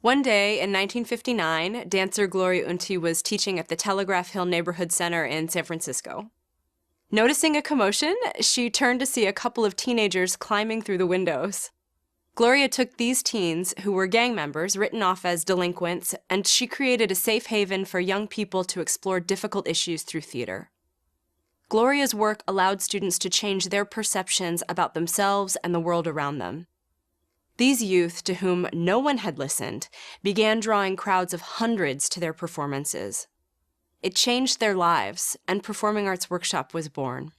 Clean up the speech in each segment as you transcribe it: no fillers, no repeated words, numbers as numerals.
One day in 1959, dancer Gloria Unti was teaching at the Telegraph Hill Neighborhood Center in San Francisco. Noticing a commotion, she turned to see a couple of teenagers climbing through the windows. Gloria took these teens, who were gang members, written off as delinquents, and she created a safe haven for young people to explore difficult issues through theater. Gloria's work allowed students to change their perceptions about themselves and the world around them. These youth, to whom no one had listened, began drawing crowds of hundreds to their performances. It changed their lives, and Performing Arts Workshop was born.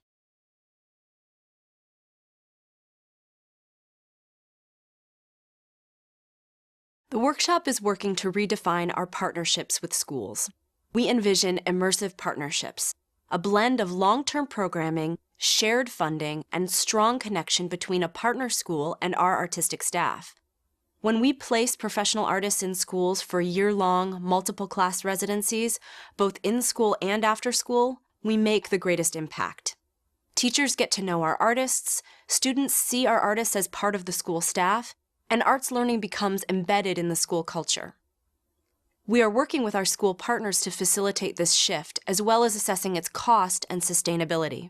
The workshop is working to redefine our partnerships with schools. We envision immersive partnerships, a blend of long-term programming, shared funding, and strong connection between a partner school and our artistic staff. When we place professional artists in schools for year-long, multiple-class residencies, both in school and after school, we make the greatest impact. Teachers get to know our artists, students see our artists as part of the school staff, and arts learning becomes embedded in the school culture. We are working with our school partners to facilitate this shift, as well as assessing its cost and sustainability.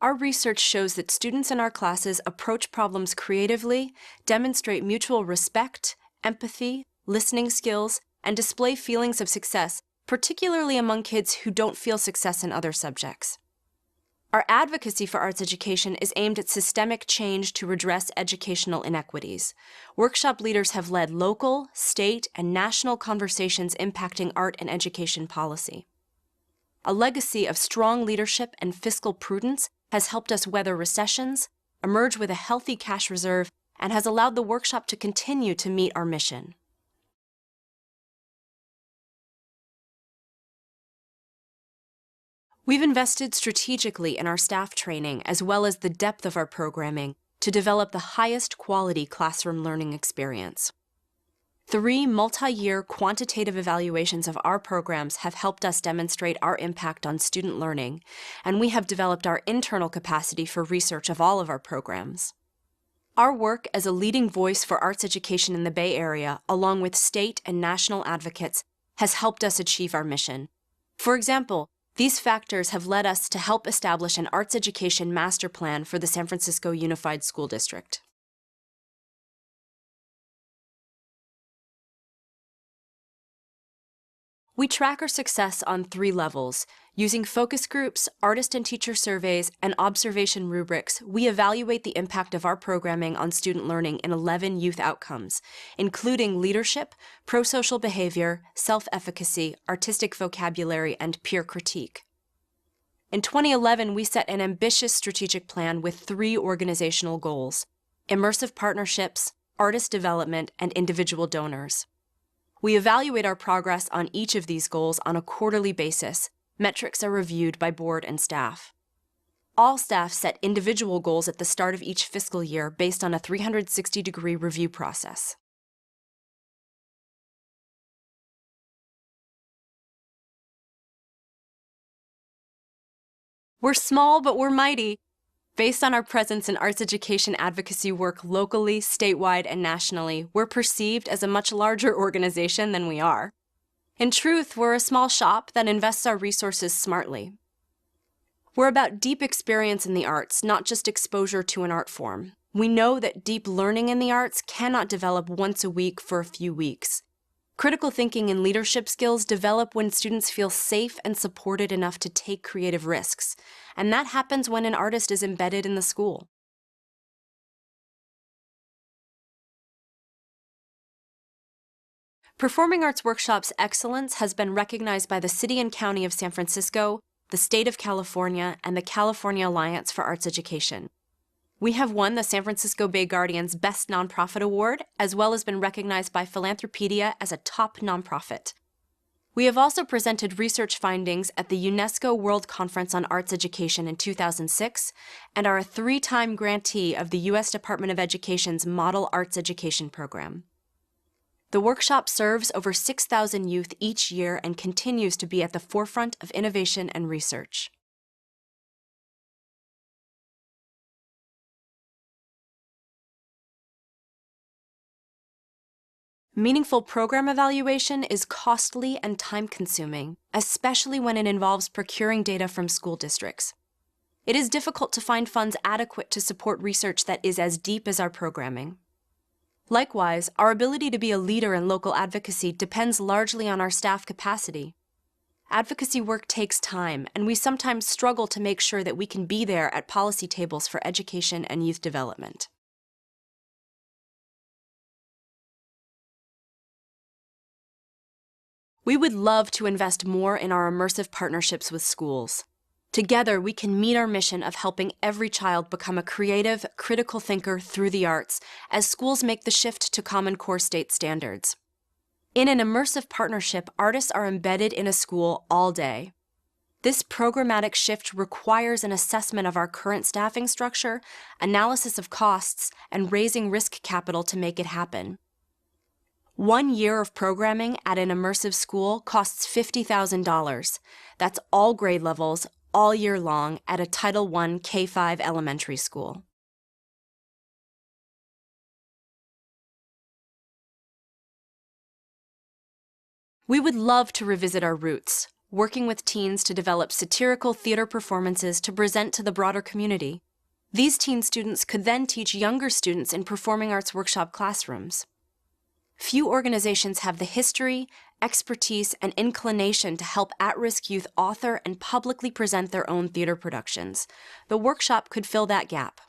Our research shows that students in our classes approach problems creatively, demonstrate mutual respect, empathy, listening skills, and display feelings of success, particularly among kids who don't feel success in other subjects. Our advocacy for arts education is aimed at systemic change to redress educational inequities. Workshop leaders have led local, state, and national conversations impacting art and education policy. A legacy of strong leadership and fiscal prudence has helped us weather recessions, emerge with a healthy cash reserve, and has allowed the workshop to continue to meet our mission. We've invested strategically in our staff training as well as the depth of our programming to develop the highest quality classroom learning experience. 3 multi-year quantitative evaluations of our programs have helped us demonstrate our impact on student learning, and we have developed our internal capacity for research of all of our programs. Our work as a leading voice for arts education in the Bay Area, along with state and national advocates, has helped us achieve our mission. For example, these factors have led us to help establish an arts education master plan for the San Francisco Unified School District. We track our success on 3 levels. Using focus groups, artist and teacher surveys, and observation rubrics, we evaluate the impact of our programming on student learning in 11 youth outcomes, including leadership, pro-social behavior, self-efficacy, artistic vocabulary, and peer critique. In 2011, we set an ambitious strategic plan with 3 organizational goals: immersive partnerships, artist development, and individual donors. We evaluate our progress on each of these goals on a quarterly basis. Metrics are reviewed by board and staff. All staff set individual goals at the start of each fiscal year based on a 360-degree review process. We're small, but we're mighty. Based on our presence in arts education advocacy work locally, statewide, and nationally, we're perceived as a much larger organization than we are. In truth, we're a small shop that invests our resources smartly. We're about deep experience in the arts, not just exposure to an art form. We know that deep learning in the arts cannot develop once a week for a few weeks. Critical thinking and leadership skills develop when students feel safe and supported enough to take creative risks, and that happens when an artist is embedded in the school. Performing Arts Workshop's excellence has been recognized by the City and County of San Francisco, the State of California, and the California Alliance for Arts Education. We have won the San Francisco Bay Guardian's Best Nonprofit Award, as well as been recognized by Philanthropedia as a top nonprofit. We have also presented research findings at the UNESCO World Conference on Arts Education in 2006, and are a 3-time grantee of the U.S. Department of Education's Model Arts Education Program. The workshop serves over 6,000 youth each year and continues to be at the forefront of innovation and research. Meaningful program evaluation is costly and time-consuming, especially when it involves procuring data from school districts. It is difficult to find funds adequate to support research that is as deep as our programming. Likewise, our ability to be a leader in local advocacy depends largely on our staff capacity. Advocacy work takes time, and we sometimes struggle to make sure that we can be there at policy tables for education and youth development. We would love to invest more in our immersive partnerships with schools. Together, we can meet our mission of helping every child become a creative, critical thinker through the arts as schools make the shift to Common Core state standards. In an immersive partnership, artists are embedded in a school all day. This programmatic shift requires an assessment of our current staffing structure, analysis of costs, and raising risk capital to make it happen. 1 year of programming at an immersive school costs $50,000. That's all grade levels, all year long, at a Title I K-5 elementary school. We would love to revisit our roots, working with teens to develop satirical theater performances to present to the broader community. These teen students could then teach younger students in performing arts workshop classrooms. Few organizations have the history, expertise, and inclination to help at-risk youth author and publicly present their own theater productions. The workshop could fill that gap.